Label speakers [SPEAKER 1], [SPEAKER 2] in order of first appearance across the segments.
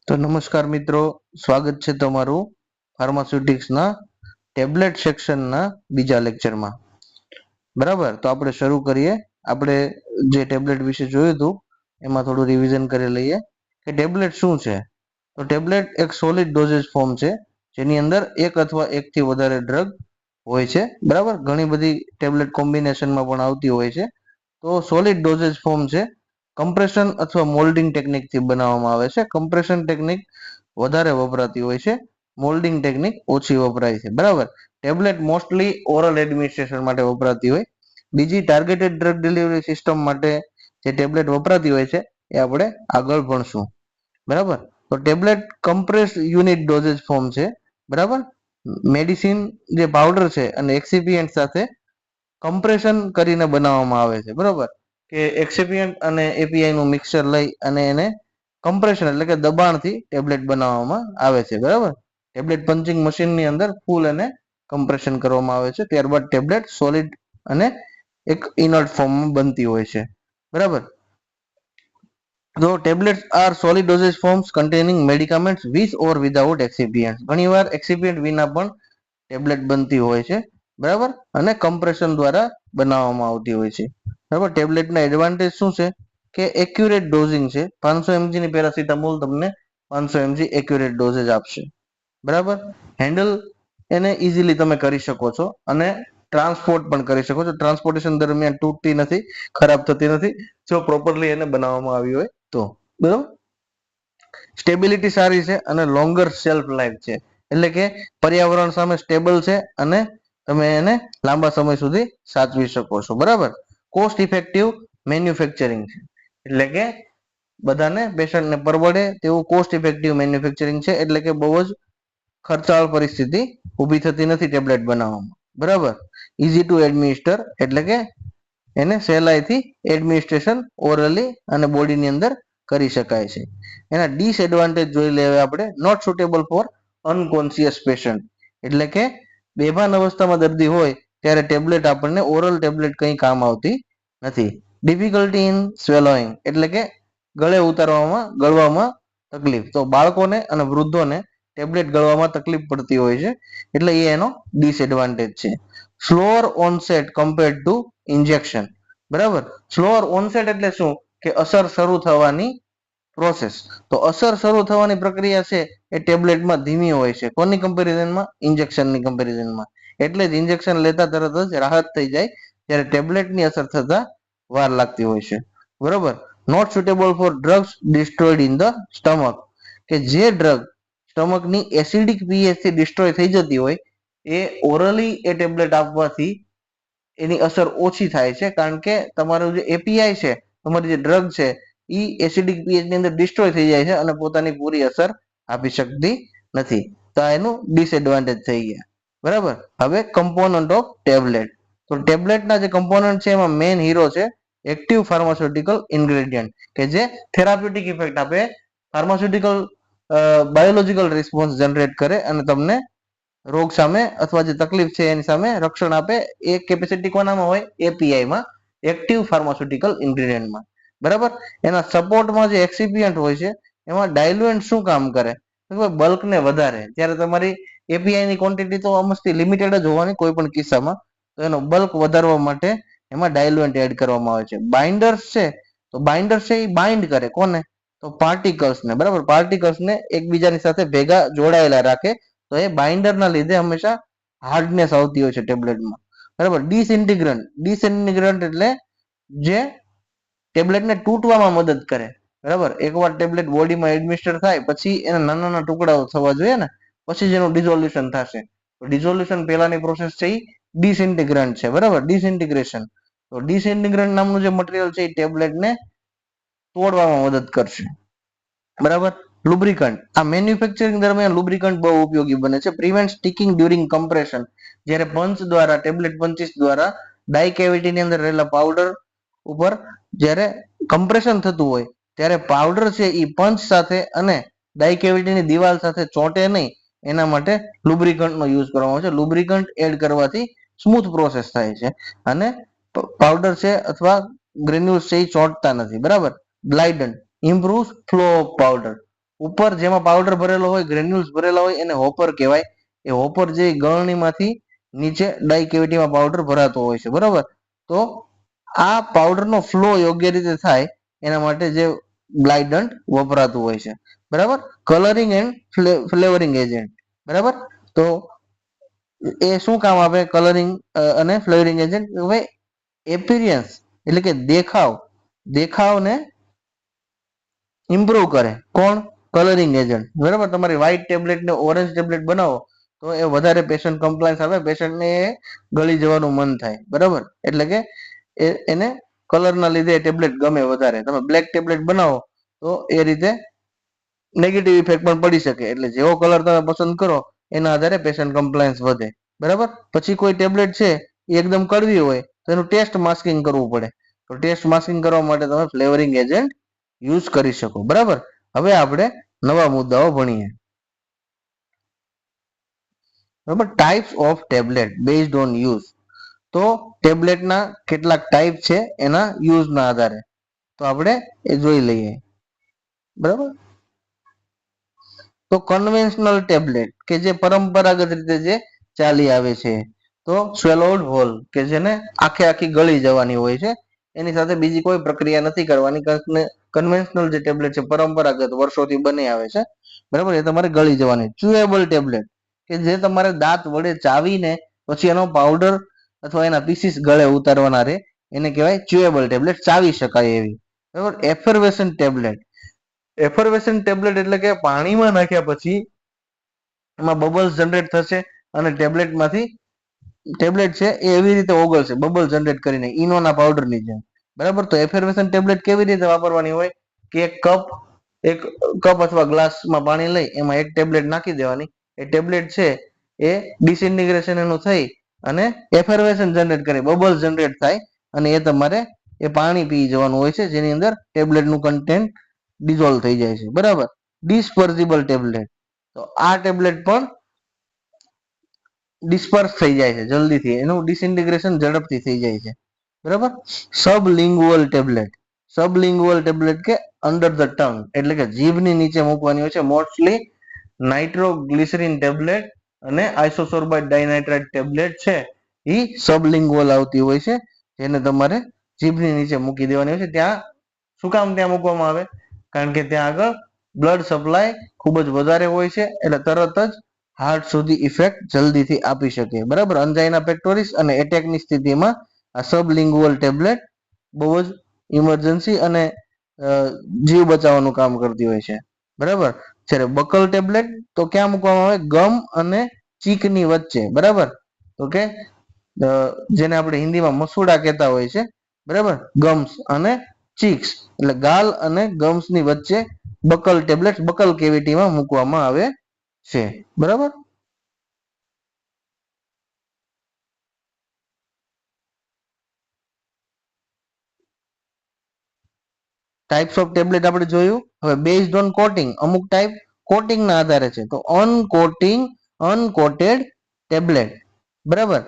[SPEAKER 1] તો નમસ્કાર મિત્રો, સ્વાગત છે તમારું ફાર્માસ્યુટિક્સના ટેબ્લેટ સેક્શનના બીજા લેક્ચરમાં. બરાબર, તો આપણે શરૂ કરીએ. આપણે જે ટેબ્લેટ વિશે જોયું હતું એમાં થોડું રિવિઝન કરી લઈએ કે ટેબ્લેટ શું છે. તો ટેબ્લેટ એક સોલિડ ડોઝેજ ફોર્મ છે જેની અંદર એક અથવા એકથી વધારે ડ્રગ હોય છે. બરાબર, ઘણી બધી ટેબ્લેટ કોમ્બિનેશનમાં પણ આવતી હોય છે. તો સોલિડ ડોઝેજ ફોર્મ છે. કમ્પ્રેશન અથવા મોલ્ડિંગ ટેકનિકથી બનાવવામાં આવે છે. કમ્પ્રેશન ટેકનિક વધારે વપરાતી હોય છે, મોલ્ડિંગ ટેકનિક ઓછી વપરાય છે. બરાબર, ટેબ્લેટ મોસ્ટલી ઓરલ એડમિનિસ્ટ્રેશન માટે વપરાતી હોય. બીજી ટાર્ગેટેડ ડ્રગ ડિલિવરી સિસ્ટમ માટે જે ટેબ્લેટ વપરાતી હોય છે એ આપણે આગળ ભણશું. બરાબર, તો ટેબ્લેટ કમ્પ્રેસ યુનિટ ડોઝેજ ફોર્મ છે. બરાબર, મેડિસિન જે પાવડર છે અને એક્સિપિયન્ટ સાથે કમ્પ્રેશન કરીને બનાવવામાં આવે છે. બરાબર, કે એક્સિપિયન્ટ અને એપીઆઈ નું મિક્સચર લઈ અને એને કમ્પ્રેશન એટલે કે દબાણથી ટેબ્લેટ બનાવવામાં આવે છે. બરાબર, ટેબ્લેટ પંચિંગ મશીનની અંદર ફૂલ અને કમ્પ્રેશન કરવામાં આવે છે. ત્યારબાદ ટેબ્લેટ સોલિડ અને એક ઇનર્ટ ફોર્મમાં બનતી હોય છે. બરાબર, તો tablets are solid dosage forms containing medicaments with or without excipient. ઘણીવાર એક્સિપિયન્ટ વિના પણ ટેબ્લેટ બનતી હોય છે. બરાબર, અને કમ્પ્રેશન દ્વારા બનાવવામાં આવતી હોય છે. બરાબર, ટેબ્લેટના એડવાન્ટેજ શું છે કે એક્યુરેટ ડોઝિંગ છે. 500 mg ની પેરાસિટામોલ તમને 500 mg એક્યુરેટ ડોઝેજ આપશે. બરાબર, હેન્ડલ એને ઇઝીલી તમે કરી શકો છો અને ટ્રાન્સપોર્ટ પણ કરી શકો છો. ટ્રાન્સપોર્ટેશન દરમિયાન તૂટતી નથી, ખરાબ થતી નથી જો પ્રોપરલી એને બનાવવામાં આવી હોય તો. બરાબર, સ્ટેબિલિટી સારી છે અને લોંગર શેલ્ફ લાઈફ છે. એટલે કે પર્યાવરણ સામે સ્ટેબલ છે અને તમે એને લાંબા સમય સુધી સાચવી શકો છો. બરાબર, કોસ્ટ ઇફેક્ટિવ મેન્યુફેક્ચરિંગ છે. એટલે કે બધાને પેશન્ટને પરવડે તેવું કોસ્ટ ઇફેક્ટિવ મેન્યુફેક્ચરિંગ છે. એટલે કે બહુ જ ખર્ચાળ પરિસ્થિતિ ઊભી થતી નથી ટેબ્લેટ બનાવવામાં. બરાબર, ઇઝી ટુ એડમિનિસ્ટર એટલે કે એને સહેલાઈથી એડમિનિસ્ટ્રેશન ઓરલી અને બોડીની અંદર કરી શકાય છે. એના ડિસએડવાન્ટેજ જોઈ લેવા આપણે. Not suitable for unconscious patient એટલે કે બેભાન અવસ્થામાં દર્દી હોય ત્યારે ટેબ્લેટ આપણને ઓરલ ટેબ્લેટ કંઈ કામ આવતી નથી. ડિફિકલ્ટી ઇન સ્વેલોઈંગ એટલે કે ગળે ઉતારવામાં ગળવામાં તકલીફ. તો બાળકોને અને વૃદ્ધોને ટેબ્લેટ ગળવામાં તકલીફ પડતી હોય છે એટલે એ એનો ડિસએડવાન્ટેજ છે. Slower onset compared to injection. બરાબર, સ્લોઅર ઓનસેટ એટલે શું કે અસર શરૂ થવાની પ્રોસેસ. તો અસર શરૂ થવાની પ્રક્રિયા છે એ ટેબ્લેટમાં ધીમી હોય છે. કોની કમ્પેરિઝનમાં? ઇન્જેક્શનની કમ્પેરિઝનમાં. એટલે જ ઇન્જેક્શન લેતા તરત જ રાહત થઈ જાય ત્યારે ટેબ્લેટની અસર થતા વાર લાગતી હોય છે. બરોબર, not suitable for drugs destroyed in the stomach કે જે ડ્રગ સ્ટમકની એસિડિક પીએચ થી ડિસ્ટ્રોય થઈ જતી હોય એ ઓરલી એ ટેબ્લેટ આપવાથી એની અસર ઓછી થાય છે. કારણ કે તમારું જે એપીઆઈ છે, તમારી જે ડ્રગ છે એ એસિડિક પીએચ ની અંદર ડિસ્ટ્રોય થઈ જાય છે અને પોતાની પૂરી અસર આપી શકતી નથી. તો આ એનું ડિસએડવાન્ટેજ થઈ ગયા. બરાબર, હવે કમ્પોનન્ટ ઓફ ટેબ્લેટ. તો ટેબ્લેટના જે કમ્પોનન્ટ છે એમાં મેઇન હીરો છે એક્ટિવ ફાર્માસ્યુટિકલ ઇન્ગ્રેડિયન્ટ કે જે થેરાપ્યુટિક ઇફેક્ટ આપે, ફાર્માસ્યુટિકલ બાયોલોજીકલ રિસ્પોન્સ જનરેટ કરે અને તમને રોગ સામે અથવા જે તકલીફ છે એની સામે રક્ષણ આપે. એ કેપેસિટી કોનામાં હોય? એપીઆઈમાં, એક્ટિવ ફાર્માસ્યુટિકલ ઇન્ગ્રેડિયન્ટમાં. બરાબર, એના સપોર્ટમાં જે એક્સિપિયન્ટ હોય છે એમાં ડાયલ્યુએન્ટ શું કામ કરે? બલ્કને વધારે. જ્યારે તમારી એપીઆઈ ની ક્વોન્ટિટી તો મસ્તી લિમિટેડ જ હોવાની કોઈ પણ કિસ્સામાં, તો એનો બલ્ક વધારવા માટે એમાં ડાયલ્યુએન્ટ એડ કરવામાં આવે છે. બાઇન્ડર્સ છે, તો બાઇન્ડર્સ છે એ બાઇન્ડ કરે કોને? તો પાર્ટિકલ્સને. બરાબર, પાર્ટિકલ્સને એકબીજાની સાથે ભેગા જોડાયેલા રાખે. તો એ બાઇન્ડરના લીધે હંમેશા હાર્ડનેસ આવતી હોય છે ટેબ્લેટમાં. બરાબર, ડિસઇન્ટિગ્રન્ટ. ડિસઇન્ટિગ્રન્ટ એટલે જે ટેબ્લેટને તૂટવામાં મદદ કરે. બરાબર, એકવાર ટેબ્લેટ બોડીમાં એડમિનિસ્ટર થાય પછી એના નાના નાના ટુકડાઓ થવા જોઈએ ને, પછી જ એનું ડિઝોલ્યુશન થશે. તો ડિઝોલ્યુશન પહેલાની પ્રોસેસ છે એ ડિસઇન્ટિગ્રન્ટ છે. બરાબર, ડિસઇન્ટિગ્રેશન. તો ડિસઇન્ટિગ્રન્ટ નામનું જે મટીરિયલ છે એ ટેબ્લેટને તોડવામાં મદદ કરશે. બરાબર, લુબ્રિકન્ટ. આ મેન્યુફેક્ચરિંગ દરમિયાન લુબ્રિકન્ટ બહુ ઉપયોગી બને છે. Prevent sticking during compression. જ્યારે પંચ દ્વારા, ટેબ્લેટ પંચીસ દ્વારા ડાય કેવિટીની અંદર રહેલા પાવડર ઉપર જ્યારે કમ્પ્રેશન થતું હોય ત્યારે પાવડર છે એ પંચ સાથે અને ડાય કેવિટીની દિવાલ સાથે ચોંટે નહીં એના માટે લુબ્રિકન્ટનો યુઝ કરવામાં આવે છે. લુબ્રિકન્ટ એડ કરવાથી સ્મૂથ પ્રોસેસ થાય છે અને પાવડર છે અથવા ગ્રેન્યુલ્સ છે એ ચોંટતા નથી. બરાબર, ગ્લાઇડન્ટ ઇમ્પ્રુવ ફ્લો ઓફ પાવડર. ઉપર જેમાં પાવડર ભરેલો હોય, ગ્રેન્યુલ્સ ભરેલા હોય એને હોપર કહેવાય. એ હોપર જે ગળણીમાંથી નીચે ડાઈ કેવિટીમાં પાવડર ભરાતો હોય છે, બરાબર. તો આ પાવડરનો ફ્લો યોગ્ય રીતે થાય એના માટે જે ગ્લાયડન્ટ વપરાતું હોય છે, બરાબર. કલરિંગ એન્ડ ફ્લેવરિંગ એજન્ટ, બરાબર. તો એ શું કામ આપે કલરિંગ અને ફ્લેવરિંગ એજન્ટ? હવે એપિરિયન્સ એટલે કે દેખાવને ઇમ્પ્રુવ કરે. કોણ? કલરિંગ એજન્ટ, બરાબર. તમારી વ્હાઇટ ટેબ્લેટ ને ઓરેન્જ ટેબ્લેટ બનાવો તો એ વધારે પેશન્ટ કમ્પ્લાયન્સ આવે, પેશન્ટને ગળી જવાનું મન થાય, બરાબર. એટલે કે એને કલરના લીધે ટેબ્લેટ ગમે વધારે. તમે બ્લેક ટેબ્લેટ બનાવો તો એ રીતે નેગેટિવ ઇફેક્ટ પણ પડી શકે. એટલે જેવો કલર તમે પસંદ કરો એના આધારે પેશન્ટ કમ્પ્લાયન્સ વધે, બરાબર. પછી કોઈ ટેબ્લેટ છે એ એકદમ કડવી હોય તો એનું ટેસ્ટ માસ્કિંગ કરવું પડે. તો ટેસ્ટ માસ્કિંગ કરવા માટે તમે ફ્લેવરિંગ એજન્ટ યુઝ કરી શકો, બરાબર. હવે આપણે નવા મુદ્દાઓ ભણીએ, બરાબર. Types of tablet based on use. તો ટેબ્લેટના કેટલાક ટાઈપ છે એના યુઝના આધારે. તો આપણે એ જોઈ લઈએ, બરાબર. તો કન્વેન્શનલ ટેબ્લેટ કે જે પરંપરાગત રીતે જે ચાલી આવે છે. તો સ્વેલોડ હોલ કે જેને આખી ગળી જવાની હોય છે, એની સાથે બીજી કોઈ પ્રક્રિયા નથી કરવાની. કન્વેન્શનલ જે ટેબ્લેટ છે પરંપરાગત વર્ષોથી બની આવે છે, બરાબર. એ તમારે ગળી જવાની. ચ્યુએબલ ટેબ્લેટ કે જે તમારે દાંત વડે ચાવીને પછી એનો પાવડર અથવા એના પીસીસ ગળે ઉતારવાના રહે, એને કહેવાય ચ્યુએબલ ટેબ્લેટ, ચાવી શકાય એવી, બરાબર. એફર્વેસન ટેબ્લેટ. એફર્વેસન ટેબ્લેટ એટલે કે પાણીમાં નાખ્યા પછી એમાં બબલ્સ જનરેટ થશે અને ટેબ્લેટમાંથી ટેબ્લેટ છે એ એવી રીતે ઓગળશે બબલ જનરેટ કરીને ઇનોના પાવડરની જેમ, બરાબર. તો એફર્વેસન ટેબ્લેટ કેવી રીતે વાપરવાની હોય કે એક કપ અથવા ગ્લાસમાં પાણી લઈ એમાં એક ટેબ્લેટ નાખી દેવાની. એ ટેબ્લેટ છે એ ડિસઇન્ટિગ્રેશન એનું થઈ અને એફર્વેશન જનરેટ કરે, બબલ્સ જનરેટ થાય અને એ તમારે એ પાણી પી જવાનું હોય છે, જેની અંદર ટેબ્લેટનું કન્ટેન્ટ ડિઝોલ્વ થઈ જાય છે, બરાબર. ડિસ્પર્ઝિબલ ટેબ્લેટ. તો આ ટેબ્લેટ પણ ડિસ્પર્સ થઈ જાય છે જલ્દીથી, એનું ડિસઇન્ટિગ્રેશન ઝડપથી થઈ જાય છે, બરાબર. સબલિંગુઅલ ટેબ્લેટ. સબલિંગુઅલ ટેબ્લેટ કે અંડર ધ ટંગ એટલે કે જીભની નીચે મૂકવાની હોય છે. મોસ્ટલી નાઇટ્રોગ્લિસરીન ટેબ્લેટ અને આઇસોસોર્બાઇટ ડાયનાઇટ્રાઇટ ટેબ્લેટ છે એ સબલિંગુઅલ આવતી હોય છે, જેને તમારે જીભની નીચે મૂકી દેવાની હોય છે. ત્યાં શું કામ ત્યાં મૂકવામાં આવે? કારણ કે ત્યાં આગળ બ્લડ સપ્લાય ખૂબ જ વધારે હોય છે, એટલે તરત જ હાર્ટ સુધી ઇફેક્ટ જલ્દીથી આપી શકે, બરાબર. અંજાઇના પેક્ટોરિસ અને એટેકની સ્થિતિમાં આ સબલિંગુઅલ ટેબ્લેટ બહુ જ ઇમરજન્સી અને જીવ બચાવવાનું કામ કરતી હોય છે, બરાબર. જ્યારે બકલ ટેબ્લેટ તો ક્યાં મૂકવામાં આવે? ગમ અને ચીકની વચ્ચે, બરાબર. તો કે જેને આપણે હિન્દીમાં મસૂડા કહેતા હોય છે, બરાબર. ગમ્સ અને ચીક્સ એટલે ગાલ અને ગમ્સ ની વચ્ચે બકલ ટેબ્લેટ બકલ કેવિટીમાં મૂકવામાં આવે છે, બરાબર. ટાઈપ્સ ઓફ ટેબ્લેટ આપણે જોયું. હવે બેઝડ ઓન કોટિંગ, અમુક ટાઈપ કોટિંગના આધારે છે. તો અનકોટેડ ટેબ્લેટ, બરાબર,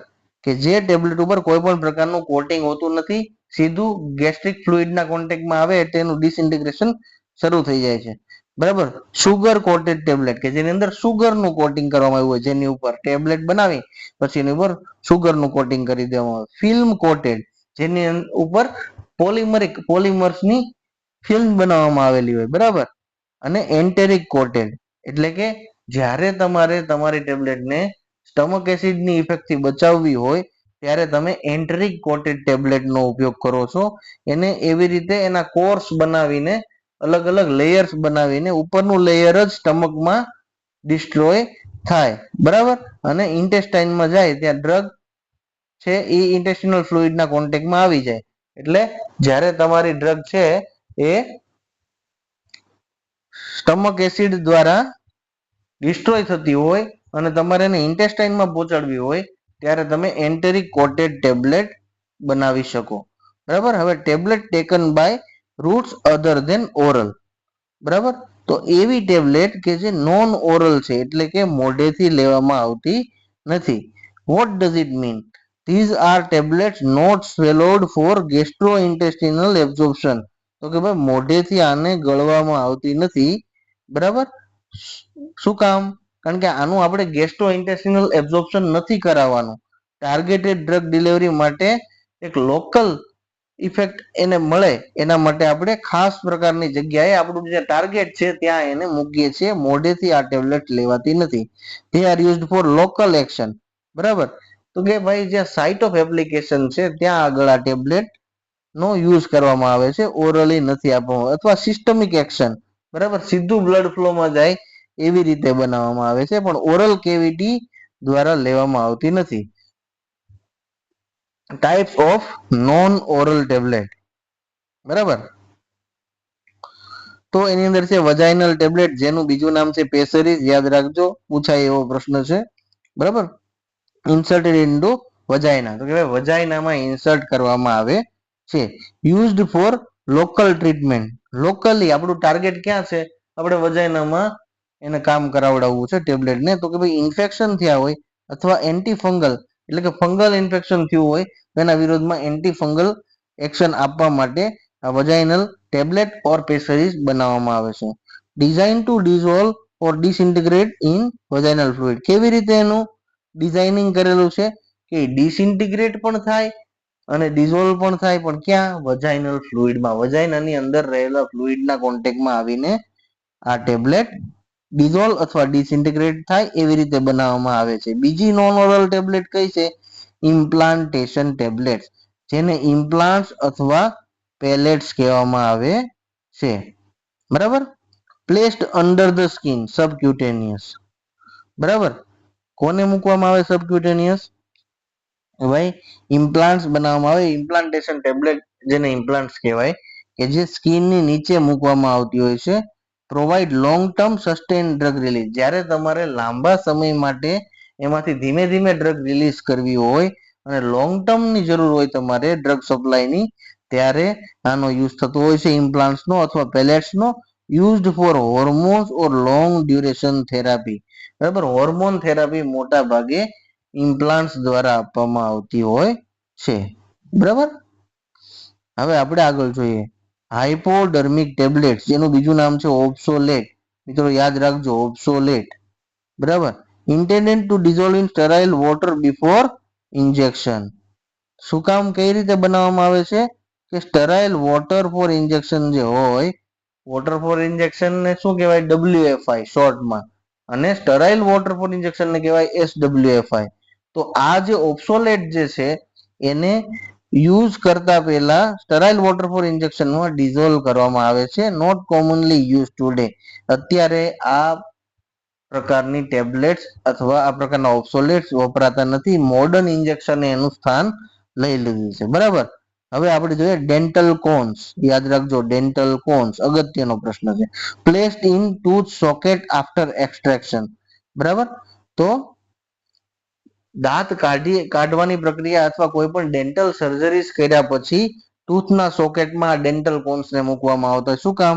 [SPEAKER 1] કે જે ટેબ્લેટ ઉપર કોઈ પણ પ્રકારનું કોટિંગ હોતું નથી, સીધું ગેસ્ટ્રિક ફ્લુઇડના કોન્ટેક્ટમાં આવે એટલે એનું ડિસઇન્ટિગ્રેશન શરૂ થઈ જાય છે, બરાબર. સુગર કોટેડ ટેબ્લેટ કે જેની અંદર સુગરનું કોટિંગ કરવામાં આવ્યું હોય, જેની ઉપર ટેબ્લેટ બનાવી પછી એની ઉપર સુગરનું કોટિંગ કરી દેવામાં આવે. ફિલ્મ કોટેડ જેની ઉપર પોલિમર્સની ફિલ્મ બનાવવામાં આવેલી હોય, બરાબર. અને એન્ટેરિક કોટેડ એટલે કે જ્યારે તમારે તમારી ટેબ્લેટને સ્ટમક એસિડની ઇફેક્ટથી બચાવવી હોય ત્યારે તમે એન્ટેરિક કોટેડ ટેબ્લેટનો ઉપયોગ કરો છો. એને એવી રીતે એના કોર્સ બનાવીને અલગ અલગ લેયર્સ બનાવીને ઉપરનું લેયર જ સ્ટમકમાં ડિસ્ટ્રોય થાય, બરાબર. અને ઇન્ટેસ્ટાઇનમાં જાય ત્યાં ડ્રગ છે એ ઇન્ટેસ્ટિનલ ફ્લુઇડના કોન્ટેક્ટમાં આવી જાય. એટલે જ્યારે તમારી ડ્રગ છે એ સ્ટમક એસિડ દ્વારા ડિસ્ટ્રોય થતી હોય અને તમારે એને ઇન્ટેસ્ટાઇનમાં પહોંચાડવી હોય ત્યારે તમે એન્ટેરિક કોટેડ ટેબ્લેટ બનાવી શકો, બરાબર. હવે tablet taken by routes other than oral, બરાબર. તો એવી ટેબ્લેટ કે જે નોન ઓરલ છે એટલે કે મોઢેથી લેવામાં આવતી નથી. What does it mean? These are tablets not swallowed for gastrointestinal absorption. તો કે ભાઈ મોઢેથી આને ગળવામાં આવતી નથી, બરાબર. શું કામ? કારણ કે આનું આપણે ગેસ્ટ્રો ઇન્ટેસ્ટિનલ એબ્ઝોર્પ્શન નથી કરાવવાનું. ટાર્ગેટેડ ડ્રગ ડિલિવરી માટે એક લોકલ ઇફેક્ટ એને મળે એના માટે આપણે ખાસ પ્રકારની જગ્યાએ આપણું જે ટાર્ગેટ છે ત્યાં એને મૂકીએ છીએ. મોઢેથી આ ટેબ્લેટ લેવાતી નથી. they are used for local action. બરાબર. તો કે ભાઈ જે સાઇટ ઓફ એપ્લિકેશન છે ત્યાં આગળ આ ટેબ્લેટ નો યુઝ કરવામાં આવે છે, ઓરલી નથી આપવામાં અથવા સિસ્ટમિક એક્શન, બરાબર, સીધું બ્લડ ફ્લોમાં જાય એવી રીતે બનાવવામાં આવે છે, પણ ઓરલ કેવિટી દ્વારા લેવામાં આવતી નથી. Types of non oral tablet, બરાબર. તો એની અંદર છે વજાઇનલ ટેબ્લેટ, જેનું બીજું નામ છે પેસરીઝ, યાદ રાખજો, પૂછાય એવો પ્રશ્ન છે, બરાબર. ઇન્સર્ટેડ ઇન્ટુ વજાઇના, તો કે વજાઇનામાં ઇન્સર્ટ કરવામાં આવે છે. Used for local treatment, locally આપણું ટાર્ગેટ ક્યાં છે, આપણે વજાઇનામાં એને કામ કરાવડાવવું છે ટેબ્લેટને. તો કે ભાઈ ઇન્ફેક્શન થયા હોય અથવા એન્ટી ફંગલ એટલે કે ફંગલ ઇન્ફેક્શન થયું હોય તેના વિરોધમાં એન્ટી ફંગલ એક્શન આપવા માટે આ વજાઇનલ ટેબ્લેટ ઓર પેસરીઝ બનાવવામાં આવે છે. Design to dissolve or disintegrate in vaginal fluid, કેવી રીતે એનું ડિઝાઇનિંગ કરેલું છે કે ડિસઇન્ટિગ્રેટ પણ થાય અને ડિઝોલ્વ પણ થાય, પણ ક્યાં, વજાઇનલ ફ્લુઇડમાં, વજાઇનાની અંદર રહેલા ફ્લુઇડના કોન્ટેક્ટમાં આવીને આ ટેબ્લેટ ડિઝોલ્વ અથવા ડિસઇન્ટિગ્રેટ થાય એવી રીતે બનાવવામાં આવે છે. બીજી નોન ઓરલ ટેબ્લેટ કઈ છે, ઇમ્પ્લાન્ટેશન ટેબ્લેટ, જેને ઇમ્પ્લાન્ટ્સ અથવા પેલેટ્સ કહેવામાં આવે છે, બરાબર. પ્લેસ્ડ અંડર ધ સ્કિન, સબક્યુટેનિયસ, બરાબર. કોને મૂકવામાં આવે સબક્યુટેનિયસ, ભાઈ ઇમ્પ્લાન્ટ્સ બનાવવામાં આવે. ઇમ્પ્લાન્ટેશન ટેબ્લેટ જેને ઇમ્પ્લાન્ટ્સ કહેવાય કે જે સ્કિનની નીચે મૂકવામાં આવતી હોય છે. Provide long term sustain drug release, જ્યારે તમારે લાંબા સમય માટે એમાંથી ધીમે ધીમે ડ્રગ રિલીઝ કરવી હોય અને લોંગ ટર્મની જરૂર હોય તમારે ડ્રગ સપ્લાયની, ત્યારે આનો યુઝ થતો હોય છે ઇમ્પ્લાન્ટ્સનો અથવા પેલેટ્સનો. Used for hormones or long duration therapy, બરાબર. હોર્મોન થેરાપી મોટા ભાગે ઇમ્પ્લાન્ટ્સ દ્વારા આપવામાં આવતી હોય છે, બરાબર. હવે આપણે આગળ જોઈએ હાઇપોડર્મિક ટેબ્લેટ, જેનું બીજું નામ છે ઓબ્સોલેટ. મિત્રો યાદ રાખજો, ઓબ્સોલેટ, બરાબર. Intended to dissolve in sterile water before injection. શું કામ, કઈ રીતે બનાવવામાં આવે છે કે સ્ટરાઇલ વોટર ફોર ઇન્જેક્શન જે હોય, વોટર ફોર ઇન્જેક્શન ને શું કહેવાય, WFI શોર્ટમાં, અને સ્ટરાઇલ વોટર ફોર ઇન્જેક્શન ને કહેવાય SWFI. તો આ જે ઓબ્સોલેટ જે છે એને યુઝ કરતા પહેલા સ્ટરાઇલ વોટર ફોર ઇન્જેક્શનમાં ડિઝોલ્વ કરવામાં આવે છે. નોટ કોમનલી યુઝ ટુડે, અત્યારે આ પ્રકારની ટેબ્લેટ્સ અથવા આ પ્રકારના ઓબ્સોલેટ્સ વપરાતા નથી. મોડર્ન ઇન્જેક્શને એનું સ્થાન લઈ લીધું છે, બરાબર. હવે આપણે જોઈએ ડેન્ટલ કોન્સ, યાદ રાખજો ડેન્ટલ કોન્સ અગત્યનો પ્રશ્ન છે. Placed in tooth socket after extraction, બરાબર. તો દાંત કાઢવાની પ્રક્રિયા અથવા કોઈ પણ ડેન્ટલ સર્જરીઝ કર્યા પછી ટૂથના સોકેટમાં ડેન્ટલ કોન્સને મૂકવામાં આવતા. શું કામ,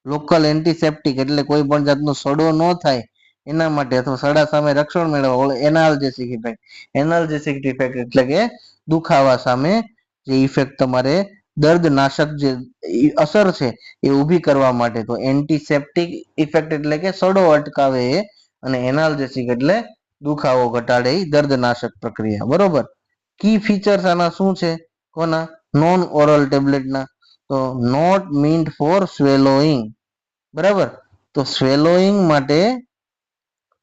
[SPEAKER 1] લોકલ એન્ટિસેપ્ટિક એટલે કોઈ પણ જાતનો સડો ન થાય એના માટે, અથવા સડા સામે રક્ષણ મેળવવા, એનાલ્જેસિક ઇફેક્ટ, એનાલ્જેસિક ઇફેક્ટ એટલે કે દુખાવા સામે જે ઇફેક્ટ તમારે દર્દનાશક જે અસર છે એ ઊભી કરવા માટે. તો એન્ટિસેપ્ટિક ઇફેક્ટ એટલે કે સડો અટકાવે એ, અને એનાલ્જેસિક એટલે દુખાવો ઘટાડે એ દર્દનાશક પ્રક્રિયા, બરોબર. કી ફીચર્સ આના શું છે, કોના, નોન ઓરલ ટેબ્લેટના, તો નોટ મીન્ટ ફોર સ્વેલોઈંગ, બરાબર. તો સ્વેલોઈંગ માટે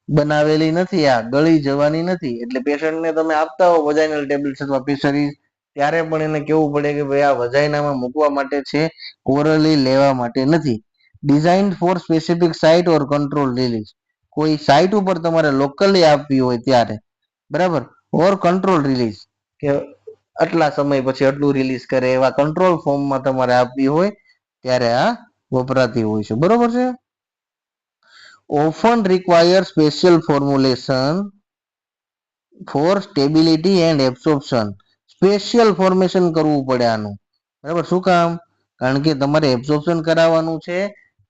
[SPEAKER 1] બનાવેલી નથી, આ ગળી જવાની નથી. એટલે પેશન્ટને તમે આપતા હો વજાઇનલ ટેબ્લેટ્સ અથવા પેસરીઝ, ત્યારે પણ એને કેવું પડે કે ભાઈ આ વજાઇનામાં મૂકવા માટે છે, ઓરલી લેવા માટે નથી. ડિઝાઇન ફોર સ્પેસિફિક સાઇટ ઓર કંટ્રોલ રિલીઝ, કોઈ સાઇટ ઉપર તમારે લોકલી આપવી હોય ત્યારે, બરાબર, ઓર કંટ્રોલ રિલીઝ કે આટલા સમય પછી આટલું રિલીઝ કરે એવા કંટ્રોલ ફોર્મમાં તમારે આપવી હોય ત્યારે આ વપરાતી હોય છે, બરોબર છે. often require special formulation for stability and absorption, special formation કરવું પડે આનું, બરાબર. શું કામ, કારણ કે તમારે એબ્ઝોર્પ્શન કરાવવાનું છે,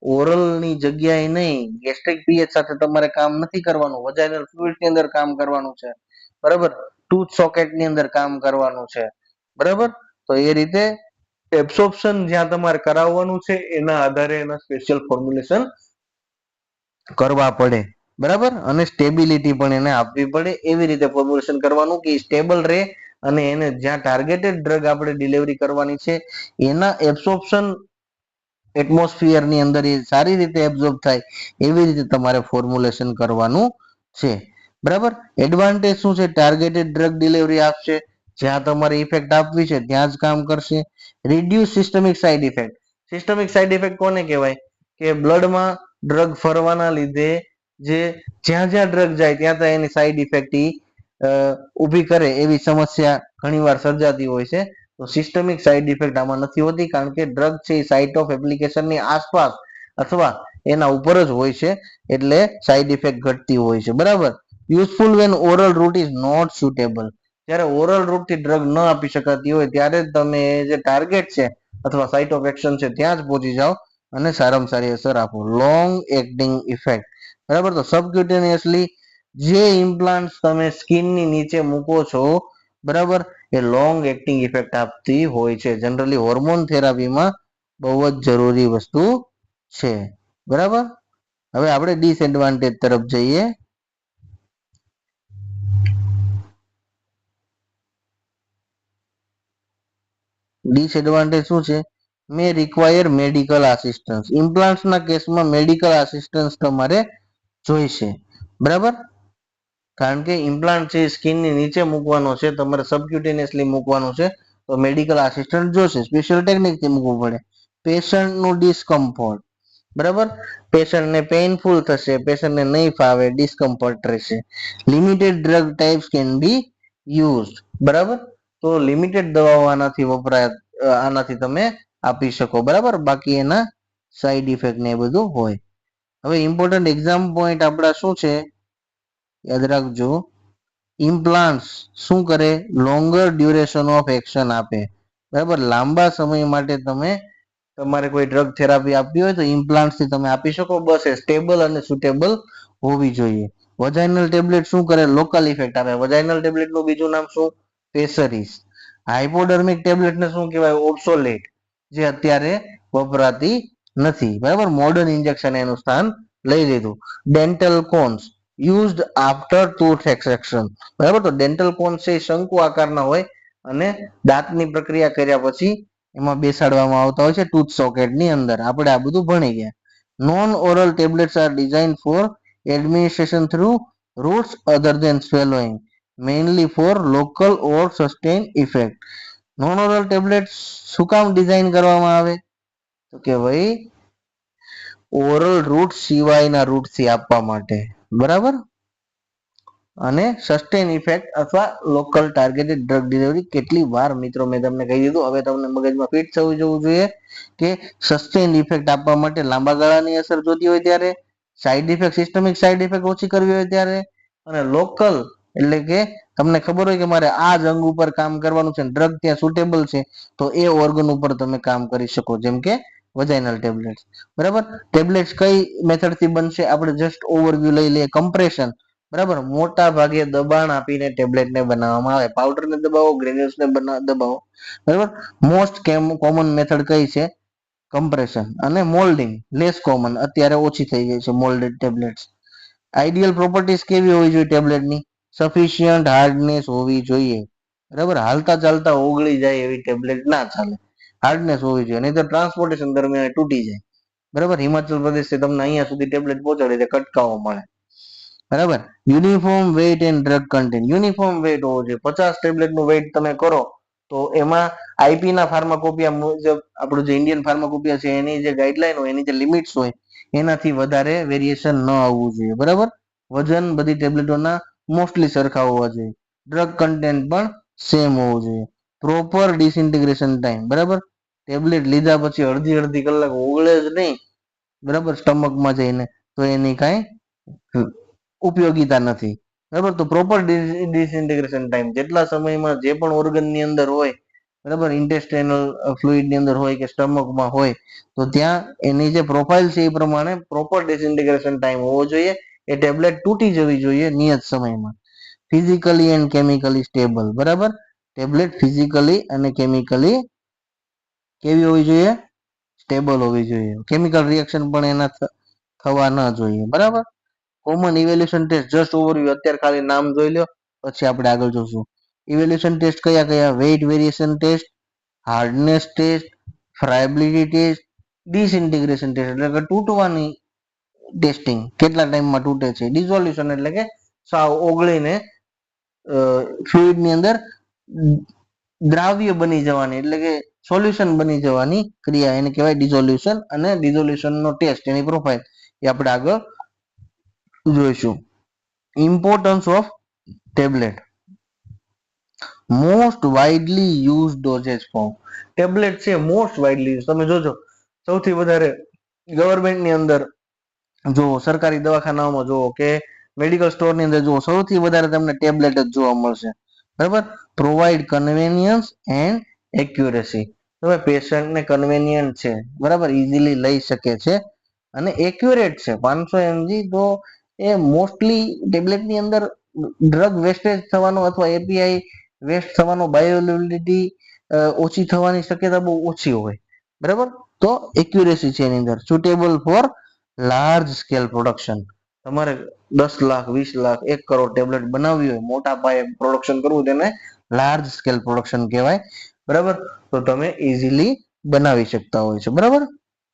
[SPEAKER 1] ઓરલ ની જગ્યાએ નહીં, ગેસ્ટ્રિક પીએચ સાથે તમારે કામ નથી કરવાનું, વજાઇનલ ફ્લુઇડ ની અંદર કામ કરવાનું છે, બરાબર. ટૂથ સોકેટ ની અંદર કામ કરવાનું છે, બરાબર. તો એ રીતે એબ્સોર્પ્શન જ્યાં તમારે કરાવવાનું છે એના આધારે એના સ્પેશિયલ ફોર્મ્યુલેશન કરવા પડે, બરાબર, અને સ્ટેબિલિટી પણ એને આપવી પડે. એવી રીતે ફોર્મ્યુલેશન કરવાનું કે સ્ટેબલ રહે અને એને જ્યાં ટાર્ગેટેડ ડ્રગ આપણે ડિલિવરી કરવાની છે એના એબ્સોર્પ્શન એટમોસ્ફિયર ની અંદર એ સારી રીતે એબ્ઝોર્બ થાય એવી રીતે તમારે ફોર્મ્યુલેશન કરવાનું છે, બરાબર. એડવાન્ટેજ શું છે? ટાર્ગેટેડ ડ્રગ ડિલિવરી આપશે, જ્યાં તમારે ઇફેક્ટ આપવી છે ત્યાં જ કામ કરશે. Reduce systemic side effect. Systemic side effect કોને કહેવાય? કે બ્લડમાં ડ્રગ ફરવાના લીધે જે જ્યાં જ્યાં ડ્રગ જાય ત્યાં ત્યાં એની સાઈડ ઇફેક્ટ ઊભી કરે એવી સમસ્યા ઘણીવાર સર્જાતી હોય છે. તો સિસ્ટમિક સાઇડ ઇફેક્ટ આમાં નથી હોતી, કારણ કે ડ્રગ છે એ સાઇટ ઓફ એપ્લિકેશનની આસપાસ અથવા એના ઉપર જ હોય છે, એટલે સાઇડ ઇફેક્ટ ઘટતી હોય છે, બરાબર. Useful when oral route is not suitable. જ્યારે ઓરલ રૂટથી ડ્રગ ન આપી શકાતી હોય ત્યારે જ તમે જે ટાર્ગેટ છે અથવા સાઇટ ઓફ એક્શન છે ત્યાં જ પહોંચી જાઓ અને સારામાં સારી અસર આપો. લોંગ એક્ટિંગ ઇફેક્ટ, બરાબર. તો સબક્યુટેનિયસલી જે ઇમ્પ્લાન્ટ તમે સ્કિનની નીચે મૂકો છો, બરાબર, એ લોંગ એક્ટિંગ ઇફેક્ટ આપતી હોય છે. જનરલી હોર્મોન થેરાપીમાં બહુ જ જરૂરી વસ્તુ છે, બરાબર. હવે આપણે ડિસએડવાન્ટેજ તરફ જઈએ. ડિસએડવાન્ટેજ શું છે? મે રિક્વાયર મેડિકલ આસિસ્ટન્સ. ઇમ્પ્લાન્ટ્સના કેસમાં મેડિકલ આસિસ્ટન્સ તમારે જોઈશે, બરાબર. કારણ કે ઇમ્પ્લાન્ટ છે સ્કિનની નીચે મૂકવાનો છે, તમારે સબક્યુટેનિયસલી મૂકવાનો છે, તો મેડિકલ આસિસ્ટન્ટ જોશે. સ્પેશિયલ ટેકનિકથી મૂકવું પડે. પેશન્ટનું ડિસ્કમ્ફર્ટ, બરાબર. પેશન્ટને પેઇનફુલ થશે, પેશન્ટને નહીં ફાવે, ડિસ્કમ્ફર્ટ રહેશે. Limited drug types can be use, બરાબર. તો લિમિટેડ દવાઓ આનાથી વપરાય, આનાથી તમે આપી શકો, બરાબર. બાકી એના સાઈડ ઇફેક્ટ ને એ બધું હોય. હવે ઇમ્પોર્ટન્ટ એક્ઝામ પોઈન્ટ આપણા શું છે? યાદ રાખજો. ઇમ્પ્લાન્ટ્સ શું કરે? લોંગર ડ્યુરેશન ઓફ એક્શન આપે, બરાબર. લાંબા સમય માટે તમે તમારે કોઈ ડ્રગ થેરાપી આપવી હોય તો ઇમ્પ્લાન્ટ્સથી તમે આપી શકો, બસ એ સ્ટેબલ અને સુટેબલ હોવી જોઈએ. વજાઇનલ ટેબ્લેટ શું કરે? લોકલ ઇફેક્ટ આપે. વજાઇનલ ટેબ્લેટનું બીજું નામ શું? પેસરીસ. હાઇપોડર્મિક ટેબ્લેટને શું કહેવાય? ઓબ્સોલેટ, જે અત્યારે વપરાતી નથી, બરાબર. મોડર્ન ઇન્જેક્શન એનું સ્થાન લઈ લીધું. Dental cones used after tooth extraction, બરાબર. તો ડેન્ટલ કોન્સ છે શંકુ આકારના હોય અને દાંતની પ્રક્રિયા કર્યા પછી એમાં બેસાડવામાં આવતા હોય છે ટૂથ સોકેટની અંદર. આપણે આ બધું ભણી ગયા. Non oral tablets are design for administration through routes other than swallowing, mainly for local or sustain effect. Non oral tablet શું કામ ડિઝાઇન કરવામાં આવે? તો કે ભાઈ ઓરલ રૂટ સિવાયના રૂટથી આપવા માટે, બરાબર. અને સસ્ટેન ઇફેક્ટ અથવા લોકલ ટાર્ગેટેડ ડ્રગ ડિલિવરી. કેટલી વાર મિત્રો મેં તમને કહી દીધું, હવે તમને મગજમાં ફિટ થવું જવું જોઈએ કે સસ્ટેન ઇફેક્ટ આપવા માટે લાંબા ગાળાની અસર જોતી હોય ત્યારે, side effect systemic side effect ઓછી કરવી હોય ત્યારે, અને લોકલ એટલે કે તમને ખબર હોય કે મારે આ જ અંગ ઉપર કામ કરવાનું છે, ડ્રગ ત્યાં સુટેબલ છે, તો એ ઓર્ગન ઉપર તમે કામ કરી શકો, જેમ કે વજાઇનલ ટેબ્લેટ, બરાબર. ટેબ્લેટ્સ કઈ મેથડથી બનશે? આપણે જસ્ટ ઓવરવ્યુ લઈ લઈએ. કમ્પ્રેશન, બરાબર. મોટા ભાગે દબાણ આપીને ટેબ્લેટને બનાવવામાં આવે. પાવડરને દબાવો, ગ્રેન્યુલ્સને દબાવો, બરાબર. મોસ્ટ કોમન મેથડ કઈ છે? કમ્પ્રેશન. અને મોલ્ડિંગ લેસ કોમન, અત્યારે ઓછી થઈ ગઈ છે મોલ્ડેડ ટેબ્લેટ્સ. આઈડિયલ પ્રોપર્ટીઝ કેવી હોવી જોઈએ ટેબ્લેટની? સફિશિયન્ટ હાર્ડનેસ હોવી જોઈએ, બરાબર. હાલતા ચાલતા ઓગળી જાય એવી ટેબ્લેટ ના ચાલે, હાર્ડનેસ હોવી જોઈએ, નહીં તો ટ્રાન્સપોર્ટેશન દરમિયાન તૂટી જાય, બરાબર. હિમાચલ પ્રદેશથી તમને અહીંયા સુધી ટેબ્લેટ પહોંચાડે કટકાવો મળે, બરાબર. Uniform weight and drug content. Uniform weight હોવો જોઈએ. 50 ટેબ્લેટનું વેઇટ તમે કરો તો એમાં આઈપી ના ફાર્માકોપિયા મુજબ આપણું જે ઇન્ડિયન ફાર્માકોપિયા છે એની જે ગાઈડલાઈન હોય, એની જે લિમિટ્સ હોય, એનાથી વધારે વેરિએશન ન આવવું જોઈએ, બરાબર. વજન બધી ટેબ્લેટોના મોસ્ટલી સરખા હોવા જોઈએ. ડ્રગ કન્ટેન્ટ પણ સેમ હોવું જોઈએ. પ્રોપર ડિસઇન્ટિગ્રેશન ટાઈમ, બરાબર. ટેબ્લેટ લીધા પછી અડધી અડધી કલાક ઓગળે જ નહીં, બરાબર, સ્ટમકમાં જઈને, તો એની કાંઈ ઉપયોગિતા નથી, બરાબર. તો પ્રોપર ડિસઇન્ટિગ્રેશન ટાઈમ, જેટલા સમયમાં જે પણ ઓર્ગનની અંદર હોય, બરાબર, ઇન્ટેસ્ટાઇનલ ફ્લુઇડની અંદર હોય કે સ્ટમકમાં હોય, તો ત્યાં એની જે પ્રોફાઇલ છે એ પ્રમાણે પ્રોપર ડિસઇન્ટિગ્રેશન ટાઈમ હોવો જોઈએ. એ ટેબ્લેટ તૂટી જવી જોઈએ નિયત સમયમાં. ફિઝિકલી એન્ડ કેમિકલી સ્ટેબલ, બરાબર. ટેબ્લેટ ફિઝિકલી અને કેમિકલી કેવી હોવી જોઈએ? સ્ટેબલ હોવી જોઈએ. કેમિકલ રિએક્શન પણ એના થવા ન જોઈએ. બરાબર. Common evaluation test just overview અત્યારે ખાલી નામ જોઈ લો, પછી આપણે આગળ જોશું. ઇવેલ્યુએશન ટેસ્ટ કયા કયા? Weight variation test, hardness test, friability test, disintegration test એટલે કે તૂટવાની ટેસ્ટિંગ, કેટલા ટાઈમમાં તૂટે છે. ડિઝોલ્યુશન એટલે કે સાવ ઓગળીને ફ્લુઇડ ની અંદર દ્રાવ્ય બની જવાની એટલે કે સોલ્યુશન બની જવાની ક્રિયા એને કહેવાય ડિઝોલ્યુશન. અને ડિઝોલ્યુશન નો ટેસ્ટ એની પ્રોફાઇલ એ આપણે આગળ જોઈશું. Importance of tablet. Most widely use dosage form. Tablet છે મોસ્ટ વાઇડલી યુઝ. તમે જોજો સૌથી વધારે ગવર્મેન્ટની અંદર જો, સરકારી દવાખાનાઓમાં જુઓ કે મેડિકલ સ્ટોરની અંદર જુઓ, સૌથી વધારે તમને ટેબ્લેટ જ જોવા મળશે. બરાબર. Provide convenience and accuracy. હવે પેશન્ટને કન્વેનિયન્ટ છે, બરાબર, ઇઝીલી લઈ શકે છે અને એક્યુરેટ છે. 500 mg તો એ મોસ્ટલી ટેબ્લેટની અંદર ડ્રગ વેસ્ટેજ થવાનો અથવા એપીઆઈ વેસ્ટ થવાનો, બાયોઅવેલેબિલિટી ઓછી થવાની શક્યતા બહુ ઓછી હોય. બરાબર. તો એક્યુરેસી છે એની અંદર. Suitable four large scale production. તમારે 10 લાખ 20 લાખ 1 કરોડ ટેબ્લેટ બનાવવી હોય, મોટા પાયે પ્રોડક્શન કરવું, તેને લાર્જ સ્કેલ પ્રોડક્શન કહેવાય. બરાબર. તો તમે ઇઝીલી બનાવી શકતા હોય છે. બરાબર.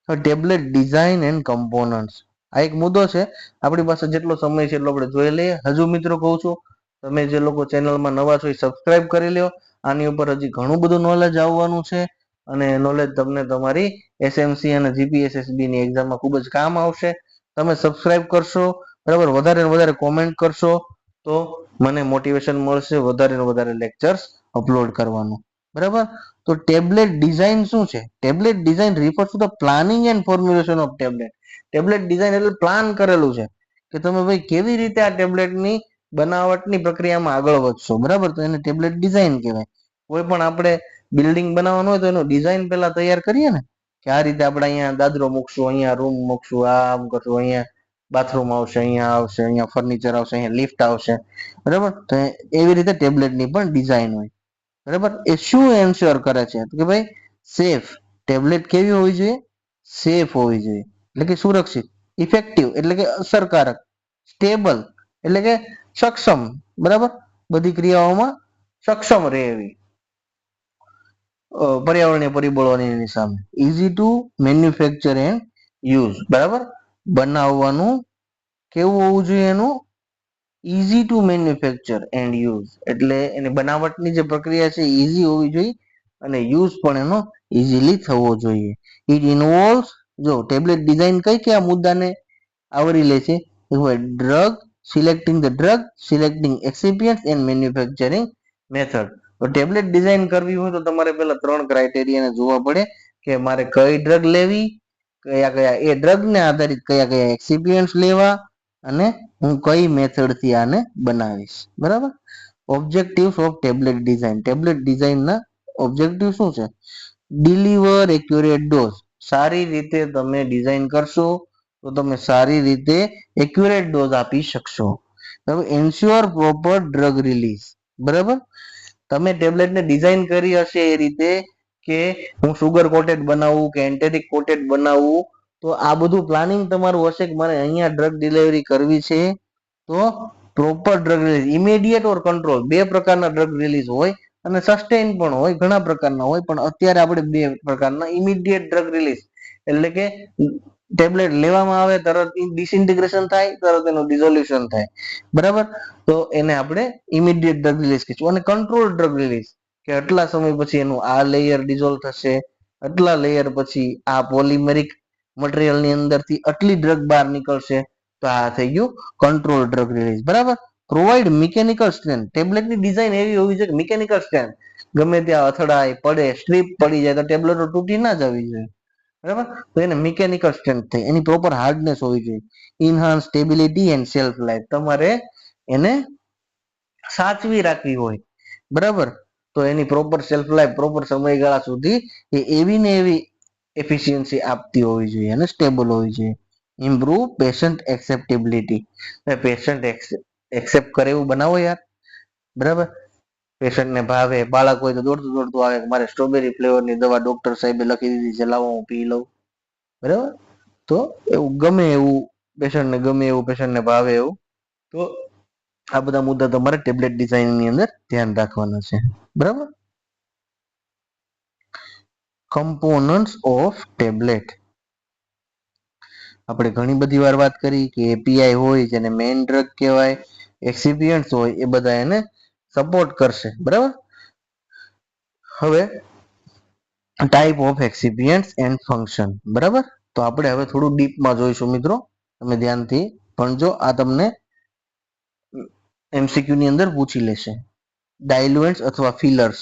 [SPEAKER 1] Tablet design and components. આ એક મુદ્દો છે, આપણી પાસે જેટલો સમય છે એટલો આપણે જોઈ લઈએ. હજુ મિત્રો કહું છું, તમે જે લોકો ચેનલમાં નવા છો એ સબસ્ક્રાઇબ કરી લ્યો. આની ઉપર હજી ઘણું બધું નોલેજ આવવાનું છે અને નોલેજ તમને તમારી એસએમસી અને જીપીએસએસબી ની એક્ઝામમાં ખૂબ જ કામ આવશે. તમે સબસ્ક્રાઇબ કરશો, બરાબર, વધારે ને વધારે કોમેન્ટ કરશો તો મને મોટિવેશન મળશે વધારે ને વધારે લેક્ચર્સ અપલોડ કરવાનું. બરાબર. તો ટેબ્લેટ ડિઝાઇન શું છે? Tablet design refers to the planning and formulation of tablet. Tablet design એટલે પ્લાન કરેલું છે કે તમે ભાઈ કેવી રીતે આ ટેબ્લેટની બનાવટની પ્રક્રિયામાં આગળ વધશો. બરાબર. તો એને ટેબ્લેટ ડિઝાઇન કહેવાય. કોઈ પણ આપણે બિલ્ડિંગ બનાવવાનું હોય તો એનું ડિઝાઇન પહેલા તૈયાર કરીએ ને, કે આ રીતે આપણે અહીંયા દાદરો મૂકશું, અહીંયા રૂમ મૂકશું, આમ કરશું, અહીંયા બાથરૂમ આવશે, અહીંયા આવશે, અહીંયા ફર્નિચર આવશે, અહીંયા લિફ્ટ આવશે. બરાબર. તો એવી રીતે ટેબ્લેટની પણ ડિઝાઇન હોય. બરાબર. એ શું એન્શ્યોર કરે છે કે ભાઈ સેફ. ટેબ્લેટ કેવી હોવી જોઈએ? સેફ હોવી જોઈએ, એટલે કે સુરક્ષિત. ઇફેક્ટિવ એટલે કે અસરકારક. સ્ટેબલ એટલે કે સક્ષમ. બરાબર. બધી ક્રિયાઓમાં સક્ષમ રહે એવી, પર્યાવરણીય પરિબળોની સામે. Easy to manufacture and use. બરાબર. બનાવવાનું કેવું હોવું જોઈએ? એનું easy to manufacture and use એટલે એની બનાવટની જે પ્રક્રિયા છે ઇઝી હોવી જોઈએ અને યુઝ પણ એનો ઇઝીલી થવો જોઈએ. ઇટ ઇન્વોલ્વ્સ, જો ટેબ્લેટ ડિઝાઇન કઈ કયા મુદ્દાને આવરી લે છે? Drug, selecting the drug, selecting એક્સિપિયન્ટ્સ and manufacturing method. તો ટેબ્લેટ ડિઝાઇન કરવી હોય તો તમારે પહેલા 3 ક્રાઇટેરિયાને જોવા પડે કે મારે કઈ ડ્રગ લેવી, કયા કયા એ ડ્રગને આધારિત કયા કયા એક્સિપિયન્ટ્સ લેવા અને હું કઈ મેથડથી આને બનાવીશ. બરાબર. Objectives of tablet design. Tablet ડિઝાઇનના ઓબ્જેક્ટિવ શું છે? Deliver accurate dose. સારી રીતે તમે ડિઝાઇન કરશો તો તમે સારી રીતે એક્યુરેટ ડોઝ આપી શકશો. બરાબર. Ensure proper drug release. બરાબર. તમે ટેબ્લેટને ડિઝાઇન કરી હશે એ રીતે કે હું સુગર કોટેડ બનાવું કે એન્ટેરિક કોટેડ બનાવું, તો આ બધું પ્લાનિંગ તમારું હશે કે મારે અહીંયા ડ્રગ ડિલિવરી કરવી છે તો પ્રોપર ડ્રગ રિલીઝ. ઇમિડિયેટ ઓર કંટ્રોલ. બે પ્રકારના ડ્રગ રિલીઝ હોય અને સસ્ટેઇન પણ હોય, ઘણા પ્રકારના હોય, પણ અત્યારે આપણે બે પ્રકારના. ઇમિડિયેટ ડ્રગ રિલીઝ એટલે કે ટેબ્લેટ લેવામાં આવે તરત ડિસઇન્ટિગ્રેશન થાય, તરત એનું ડિઝોલ્યુશન થાય. બરાબર. તો એને આપણે ઇમિડિયેટ ડ્રગ રિલીઝ કહીશું. અને કંટ્રોલ ડ્રગ રિલીઝ કે આટલા સમય પછી એનું આ લેયર ડિઝોલ્વ થશે, આટલા લેયર પછી આ પોલિમેરિક મટીરિયલની અંદરથી આટલી ડ્રગ બહાર નીકળશે, તો આ થઈ ગયું કંટ્રોલ ડ્રગ રિલીઝ. બરાબર. Provide mechanical strength. ટેબ્લેટની ડિઝાઇન એવી હોવી જોઈએ કે મિકેનિકલ સ્ટ્રેન્થ, ગમે ત્યાં અથડાય પડે સ્ટ્રીપ પડી જાય તો ટેબ્લેટો તૂટી ના જવી જોઈએ. બરાબર. તો એને મિકેનિકલ સ્ટ્રેન્થ થઈ. એની પ્રોપર હાર્ડનેસ હોવી જોઈએ. Enhance stability and self life. તમારે એને સાચવી રાખવી હોય, બરાબર, તો એની પ્રોપર સેલ્ફ લાઈફ, પ્રોપર સમયગાળા સુધી એ એવી ને એવી એફિશિયન્સી આપતી હોવી જોઈએ અને સ્ટેબલ હોવી જોઈએ. Improve patient acceptability. Patient accept કરે એવું બનાવો યાર. બરાબર. પેશન્ટને ભાવે. બાળક હોય તો દોડતું દોડતું આવે કે મારે સ્ટ્રોબેરી ફ્લેવરની દવા ડોક્ટર સાહેબે લખી દીધી છે, લાવો હું પી લઉં. બરાબર. તો એવું ગમે એવું પેશન્ટને ગમે એવું, પેશન્ટને ભાવે એવું. તો આ બધા મુદ્દા તમારે ટેબ્લેટ ડિઝાઇનની અંદર ધ્યાન રાખવાના છે. બરાબર. Components of tablet. આપણે ઘણી બધી વાર વાત કરી કે એપીઆઈ હોય જેને મેઇન ડ્રગ કહેવાય, એક્સિપિયન્ટ્સ હોય એ બધા એને સપોર્ટ કરશે. બરાબર. હવે ટાઈપ ઓફ એક્સિપિયન્ટ્સ એન્ડ ફંક્શન. બરાબર. તો આપણે હવે થોડું ડીપમાં જોઈશું મિત્રો, તમે ધ્યાનથી ભણજો. આ તમને એમસીક્યુ ની અંદર પૂછી લેશે. ડાયલ્યુએન્ટ્સ અથવા ફિલર્સ.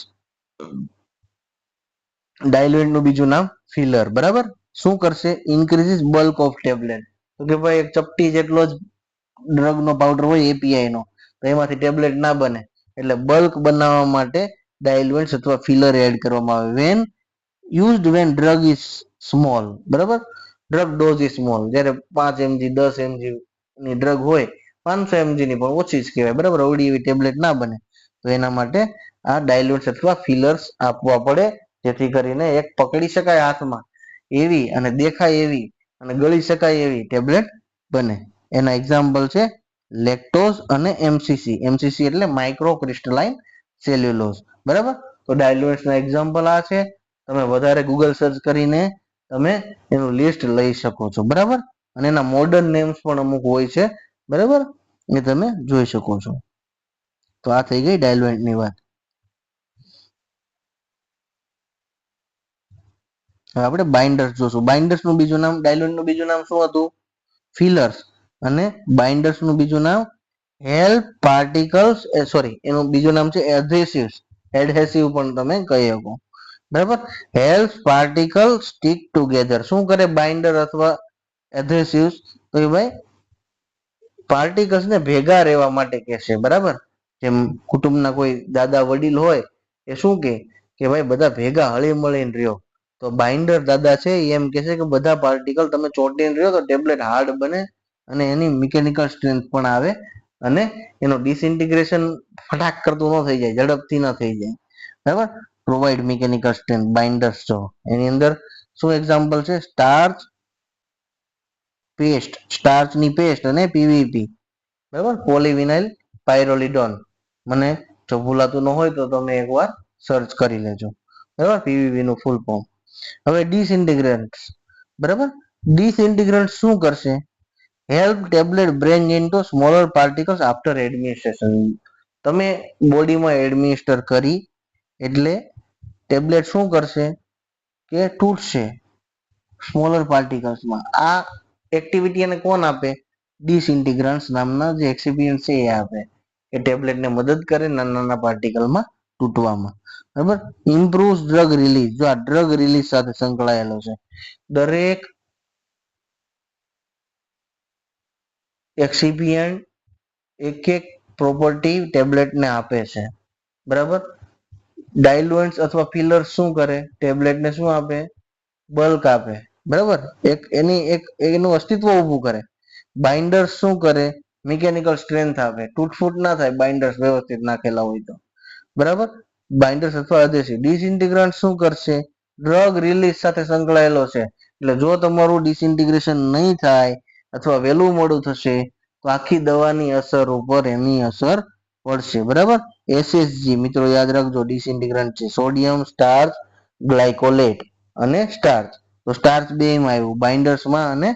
[SPEAKER 1] ડાયલ્યુએન્ટ નું બીજું નામ ફિલર. બરાબર. શું કરશે? Increases bulk of tablet. તો કે ભાઈ એક ચપટી જેટલો જ ડ્રગ નો પાવડર હોય એપીઆઈ નો, તો એમાંથી ટેબ્લેટ ના બને, એટલે બલ્ક બનાવવા માટે ડાયલ્યુએન્ટ્સ અથવા ફિલર એડ કરવામાં આવે. When used when drug is small. બરાબર. Drug dose is small. જ્યારે 5 mg 10 mg ની ડ્રગ હોય, 500 mg ની પણ ઓછી જ કહેવાય. બરાબર. અવળી એવી ટેબ્લેટ ના બને, તો એના માટે આ ડાયલ્યુએન્ટ્સ અથવા ફિલર્સ આપવા પડે, જેથી કરીને એક પકડી શકાય હાથમાં એવી અને દેખાય એવી અને ગળી શકાય એવી ટેબ્લેટ બને. એના એક્ઝામ્પલ છે લેક્ટોઝ અને એમસીસી. એમસીસી એટલે માઇક્રો ક્રિસ્ટલાઇન સેલ્યુલોઝ. બરાબર. તો ડાયલ્યુએન્ટ્સ ના એક્ઝામ્પલ આ છે. તમે વધારે ગૂગલ સર્ચ કરીને તમે એનું લિસ્ટ લઈ શકો છો. બરાબર. અને એના મોડર્ન નેમ્સ પણ અમુક હોય છે. બરાબર. એ તમે જોઈ શકો છો. તો આ થઈ ગઈ ડાયલ્યુએન્ટ ની વાત. હવે આપણે બાઇન્ડર્સ જોશું. બાઇન્ડર્સ નું બીજું નામ, ડાયલ્યુએન્ટ નું બીજું નામ શું હતું? ફિલર્સ. અને બાઇન્ડર્સ નું બીજું નામ હેલ્પ પાર્ટિકલ્સ, સોરી, એનું બીજું નામ છે એડહેસિવ્સ. એડહેસિવ પણ તમે કહી શકો. બરાબર. Help particle stick together. શું કરે બાઇન્ડર અથવા એડહેસિવ્સ? તો એ ભાઈ પાર્ટિકલ્સ ને ભેગા રહેવા માટે કહેશે. બરાબર. જેમ કુટુંબના કોઈ દાદા વડીલ હોય એ શું કે ભાઈ બધા ભેગા હળી મળીને રહ્યો. તો બાઇન્ડર દાદા છે એમ કહે છે કે બધા પાર્ટિકલ તમે ચોટીને રહ્યો તો ટેબ્લેટ હાર્ડ બને અને એની મિકેનિકલ સ્ટ્રેન્થ પણ આવે અને એનો ડિસઇન્ટિગ્રેશન ફટાક કરતું ન થઈ જાય, ઝડપથી ન થઈ જાય. બરાબર. Provide mechanical strength. બાઇન્ડર્સ જો એની અંદર શું એક્ઝામ્પલ છે? સ્ટાર્ચ પેસ્ટ, સ્ટાર્ચની પેસ્ટ અને પીવીપી. બરાબર. પોલીવિનાઇલ પાયરોલિડોન. મને જો ભૂલાતું ન હોય તો તમે એકવાર સર્ચ કરી લેજો. બરાબર. પીવીપી નું ફૂલ ફોર્મ. હવે ડિસઇન્ટિગ્રન્ટ્સ. બરાબર. ડિસઇન્ટિગ્રન્ટ શું કરશે? Help tablet break into smaller particles after administration. તમે બોડીમાં એડમિનિસ્ટર કરી એટલે ટેબ્લેટ શું કરશે કે તૂટશે સ્મોલર પાર્ટિકલ્સમાં. આ એક્ટિવિટી એને કોણ આપે? ડિસઇન્ટિગ્રન્ટ્સ નામના જે એક્સિપિયન્ટ છે એ આપે, એ ટેબ્લેટને મદદ કરે નાના નાના પાર્ટિકલમાં તૂટવામાં. બરાબર. Improve drug release. જો આ ડ્રગ રિલીઝ સાથે સંકળાયેલો છે. દરેક એક્સિપિયન્ટ એક એક પ્રોપર્ટી ટેબ્લેટને આપે છે. બરાબર. ડાયલ્યુએન્ટ્સ અથવા ફિલર્સ શું કરે? ટેબ્લેટને શું આપે? બલ્ક આપે. બરાબર. એનું અસ્તિત્વ ઊભું કરે. બાઇન્ડર્સ શું કરે? મિકેનિકલ સ્ટ્રેન્થ આપે. તૂટફૂટ ના થાય બાઇન્ડર્સ વ્યવસ્થિત નાખેલા હોય તો. બરાબર. બાઇન્ડર્સ અથવા અધેસિવ. ડિસઇન્ટિગ્રન્ટ શું કરશે? ડ્રગ રિલીઝ સાથે સંકળાયેલો છે. એટલે જો તમારું ડિસઇન્ટિગ્રેશન નહીં થાય અથવા વહેલું મોડું થશે તો આખી દવાની અસર ઉપર એની અસર પડશે. બરાબર. એસએસજી મિત્રો યાદ રાખજો, ડિસઇન્ટિગ્રન્ટ છે. સોડિયમ સ્ટાર્ચ ગ્લાયકોલેટ અને સ્ટાર્ચ. તો સ્ટાર્ચ બેમાં આવ્યું, બાઇન્ડર્સમાં અને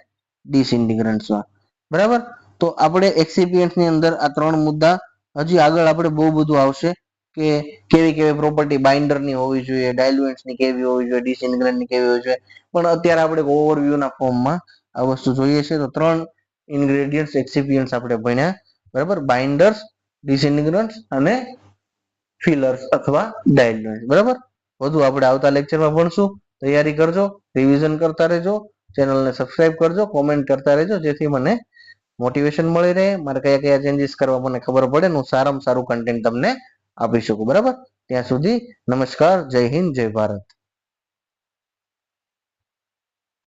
[SPEAKER 1] ડિસઇન્ટિગ્રન્ટ્સમાં. બરાબર. તો આપણે એક્સિપિયન્ટ્સની અંદર આ ત્રણ મુદ્દા, હજી આગળ આપણે બહુ બધું આવશે કે કેવી કેવી પ્રોપર્ટી બાઇન્ડરની હોવી જોઈએ, ડાયલ્યુએન્ટ્સની કેવી હોવી જોઈએ, ડિસઇન્ટિગ્રન્ટની કેવી હોવી જોઈએ. પણ અત્યારે આપણે ઓવરવ્યુના ફોર્મમાં આ વસ્તુ જોઈએ છે. તો ત્રણ ઇન્ગ્રેડિયન્ટ્સ એક્સિપિયન્ટ્સ આપણે ભણ્યા. બરાબર. બાઇન્ડર્સ, ડિસઇન્ટિગ્રન્ટ્સ અને ફિલર્સ અથવા ડાયલ્યુએન્ટ્સ. બરાબર. વધુ આપણે આવતા લેક્ચરમાં ભણશું. તૈયારી કરજો, રિવિઝન કરતા રહેજો, ચેનલને સબસ્ક્રાઇબ કરજો, કોમેન્ટ કરતા રહેજો, જેથી મને મોટિવેશન મળી રહે, મારે કયા કયા ચેન્જીસ કરવા મને ખબર પડે, હું સારામાં સારું કન્ટેન્ટ તમને આપી શકું. બરાબર. ત્યાં સુધી નમસ્કાર. જય હિન્દ, જય ભારત.